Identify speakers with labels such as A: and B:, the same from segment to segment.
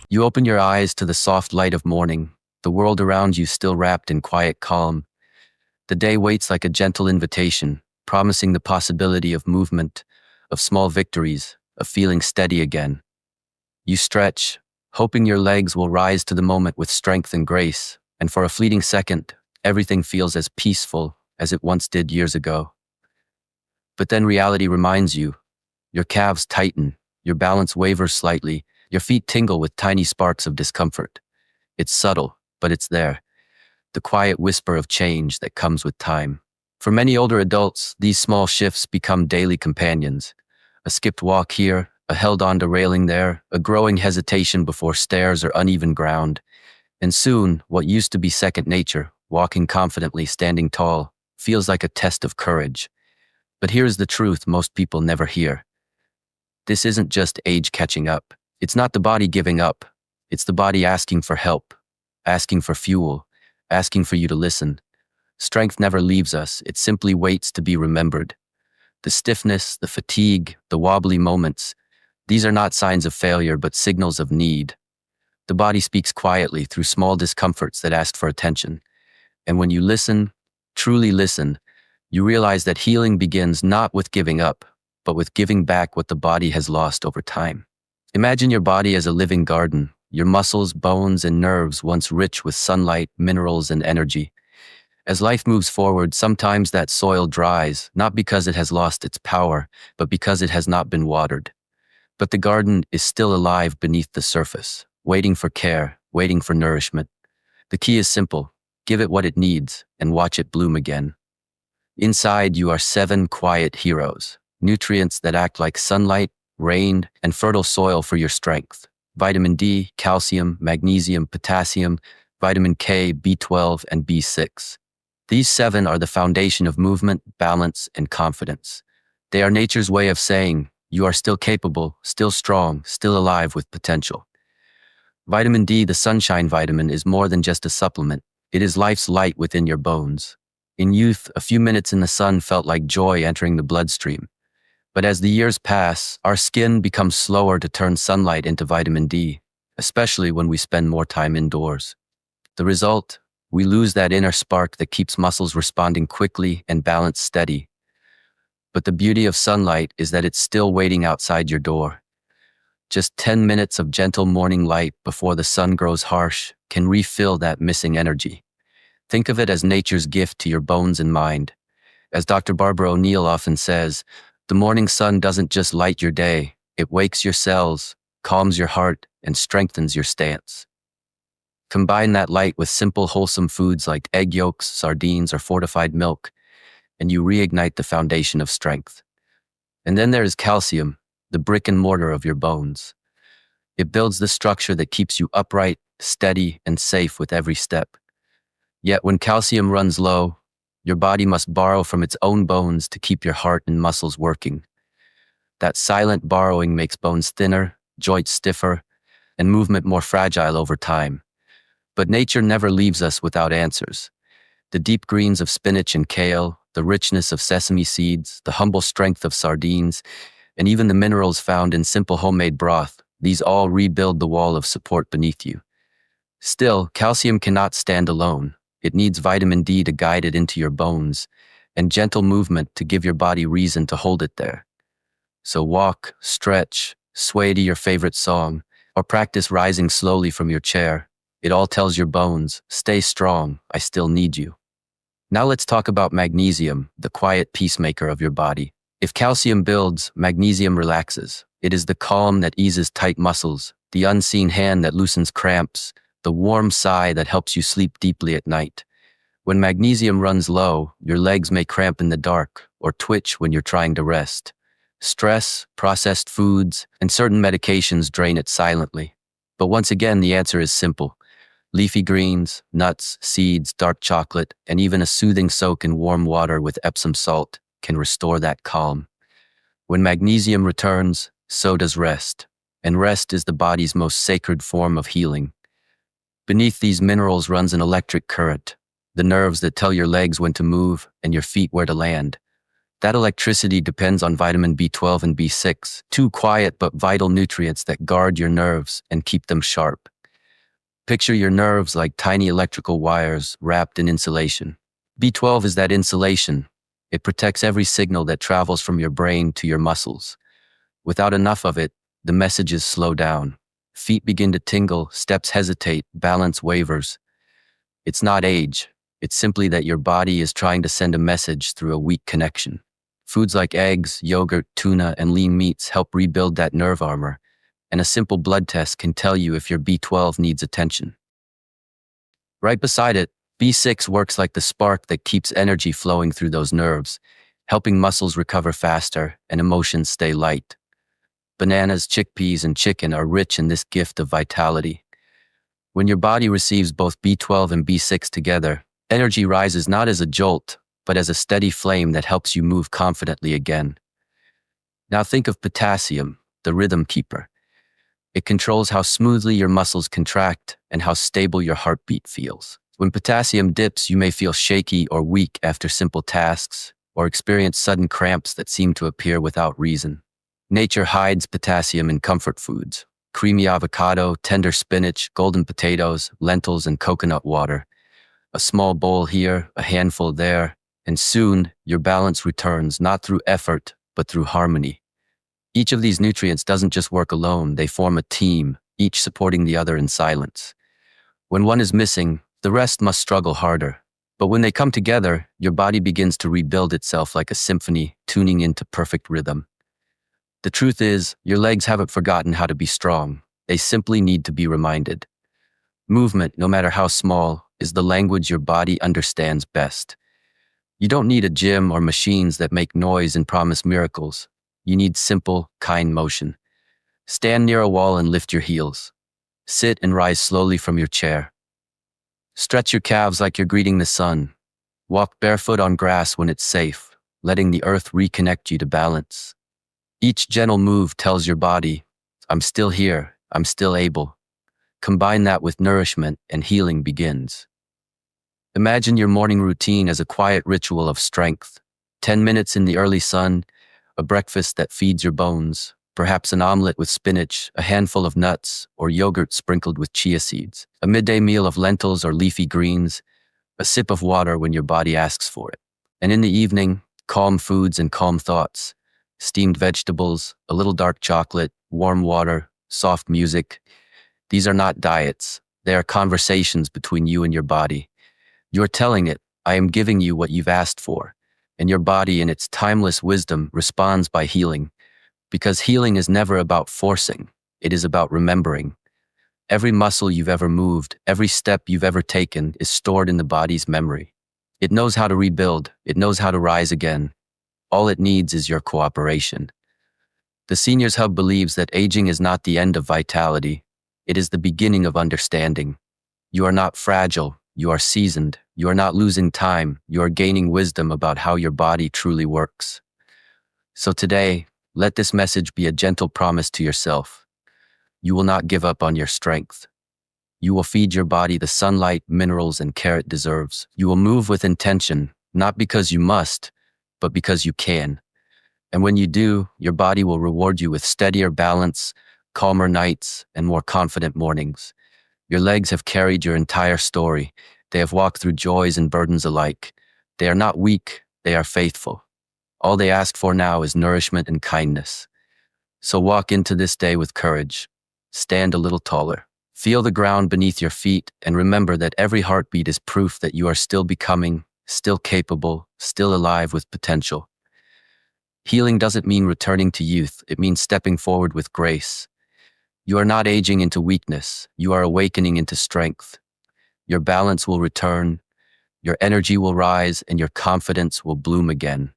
A: You open your eyes to the soft light of morning, the world around you still wrapped in quiet calm. The day waits like a gentle invitation, promising the possibility of movement, of small victories, of feeling steady again. You stretch, hoping your legs will rise to the moment with strength and grace, and for a fleeting second, everything feels as peaceful as it once did years ago. But then reality reminds you. Your calves tighten, your balance wavers slightly, your feet tingle with tiny sparks of discomfort. It's subtle, but it's there. The quiet whisper of change that comes with time. For many older adults, these small shifts become daily companions. A skipped walk here, a held-onto railing there, a growing hesitation before stairs or uneven ground. And soon, what used to be second nature, walking confidently, standing tall, feels like a test of courage. But here's the truth most people never hear. This isn't just age catching up. It's not the body giving up. It's the body asking for help, asking for fuel, asking for you to listen. Strength never leaves us. It simply waits to be remembered. The stiffness, the fatigue, the wobbly moments, these are not signs of failure, but signals of need. The body speaks quietly through small discomforts that ask for attention. And when you listen, truly listen, you realize that healing begins not with giving up, but with giving back what the body has lost over time. Imagine your body as a living garden, your muscles, bones, and nerves once rich with sunlight, minerals, and energy. As life moves forward, sometimes that soil dries, not because it has lost its power, but because it has not been watered. But the garden is still alive beneath the surface, waiting for care, waiting for nourishment. The key is simple: give it what it needs, and watch it bloom again. Inside you are 7 quiet heroes, nutrients that act like sunlight, rain, and fertile soil for your strength. Vitamin D, calcium, magnesium, potassium, vitamin K, B12, and B6. These 7 are the foundation of movement, balance, and confidence. They are nature's way of saying, you are still capable, still strong, still alive with potential. Vitamin D, the sunshine vitamin, is more than just a supplement. It is life's light within your bones. In youth, a few minutes in the sun felt like joy entering the bloodstream. But as the years pass, our skin becomes slower to turn sunlight into vitamin D, especially when we spend more time indoors. The result? We lose that inner spark that keeps muscles responding quickly and balance steady. But the beauty of sunlight is that it's still waiting outside your door. Just 10 minutes of gentle morning light before the sun grows harsh can refill that missing energy. Think of it as nature's gift to your bones and mind. As Dr. Barbara O'Neill often says, the morning sun doesn't just light your day, it wakes your cells, calms your heart, and strengthens your stance. Combine that light with simple, wholesome foods like egg yolks, sardines, or fortified milk, and you reignite the foundation of strength. And then there is calcium, the brick and mortar of your bones. It builds the structure that keeps you upright, steady, and safe with every step. Yet when calcium runs low, your body must borrow from its own bones to keep your heart and muscles working. That silent borrowing makes bones thinner, joints stiffer, and movement more fragile over time. But nature never leaves us without answers. The deep greens of spinach and kale, the richness of sesame seeds, the humble strength of sardines, and even the minerals found in simple homemade broth, these all rebuild the wall of support beneath you. Still, calcium cannot stand alone. It needs vitamin D to guide it into your bones, and gentle movement to give your body reason to hold it there. So walk, stretch, sway to your favorite song, or practice rising slowly from your chair. It all tells your bones, stay strong, I still need you. Now let's talk about magnesium, the quiet peacemaker of your body. If calcium builds, magnesium relaxes. It is the calm that eases tight muscles, the unseen hand that loosens cramps, the warm sigh that helps you sleep deeply at night. When magnesium runs low, your legs may cramp in the dark or twitch when you're trying to rest. Stress, processed foods, and certain medications drain it silently. But once again, the answer is simple. Leafy greens, nuts, seeds, dark chocolate, and even a soothing soak in warm water with Epsom salt can restore that calm. When magnesium returns, so does rest. And rest is the body's most sacred form of healing. Beneath these minerals runs an electric current, the nerves that tell your legs when to move and your feet where to land. That electricity depends on vitamin B12 and B6, two quiet but vital nutrients that guard your nerves and keep them sharp. Picture your nerves like tiny electrical wires wrapped in insulation. B12 is that insulation. It protects every signal that travels from your brain to your muscles. Without enough of it, the messages slow down. Feet begin to tingle, steps hesitate, balance wavers. It's not age. It's simply that your body is trying to send a message through a weak connection. Foods like eggs, yogurt, tuna, and lean meats help rebuild that nerve armor, and a simple blood test can tell you if your B12 needs attention. Right beside it, B6 works like the spark that keeps energy flowing through those nerves, helping muscles recover faster and emotions stay light. Bananas, chickpeas, and chicken are rich in this gift of vitality. When your body receives both B12 and B6 together, energy rises not as a jolt, but as a steady flame that helps you move confidently again. Now think of potassium, the rhythm keeper. It controls how smoothly your muscles contract and how stable your heartbeat feels. When potassium dips, you may feel shaky or weak after simple tasks, or experience sudden cramps that seem to appear without reason. Nature hides potassium in comfort foods: creamy avocado, tender spinach, golden potatoes, lentils, and coconut water. A small bowl here, a handful there, and soon your balance returns not through effort, but through harmony. Each of these nutrients doesn't just work alone, they form a team, each supporting the other in silence. When one is missing, the rest must struggle harder. But when they come together, your body begins to rebuild itself like a symphony, tuning into perfect rhythm. The truth is, your legs haven't forgotten how to be strong. They simply need to be reminded. Movement, no matter how small, is the language your body understands best. You don't need a gym or machines that make noise and promise miracles. You need simple, kind motion. Stand near a wall and lift your heels. Sit and rise slowly from your chair. Stretch your calves like you're greeting the sun. Walk barefoot on grass when it's safe, letting the earth reconnect you to balance. Each gentle move tells your body, I'm still here, I'm still able. Combine that with nourishment and healing begins. Imagine your morning routine as a quiet ritual of strength. 10 minutes in the early sun, a breakfast that feeds your bones, perhaps an omelet with spinach, a handful of nuts, or yogurt sprinkled with chia seeds. A midday meal of lentils or leafy greens, a sip of water when your body asks for it. And in the evening, calm foods and calm thoughts. Steamed vegetables, a little dark chocolate, warm water, soft music. These are not diets. They are conversations between you and your body. You're telling it, I am giving you what you've asked for. And your body, in its timeless wisdom, responds by healing. Because healing is never about forcing. It is about remembering. Every muscle you've ever moved, every step you've ever taken is stored in the body's memory. It knows how to rebuild. It knows how to rise again. All it needs is your cooperation. The Seniors Hub believes that aging is not the end of vitality. It is the beginning of understanding. You are not fragile. You are seasoned. You are not losing time. You are gaining wisdom about how your body truly works. So today, let this message be a gentle promise to yourself. You will not give up on your strength. You will feed your body the sunlight, minerals, and care it deserves. You will move with intention, not because you must, but because you can. And when you do, your body will reward you with steadier balance, calmer nights, and more confident mornings. Your legs have carried your entire story. They have walked through joys and burdens alike. They are not weak, they are faithful. All they ask for now is nourishment and kindness. So walk into this day with courage. Stand a little taller. Feel the ground beneath your feet, and remember that every heartbeat is proof that you are still becoming, still capable, still alive with potential. Healing doesn't mean returning to youth, it means stepping forward with grace. You are not aging into weakness, you are awakening into strength. Your balance will return, your energy will rise, and your confidence will bloom again.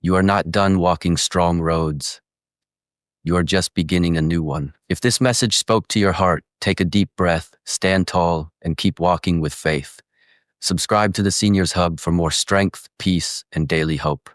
A: You are not done walking strong roads. You are just beginning a new one. If this message spoke to your heart, take a deep breath, stand tall, and keep walking with faith. Subscribe to the Seniors Hub for more strength, peace, and daily hope.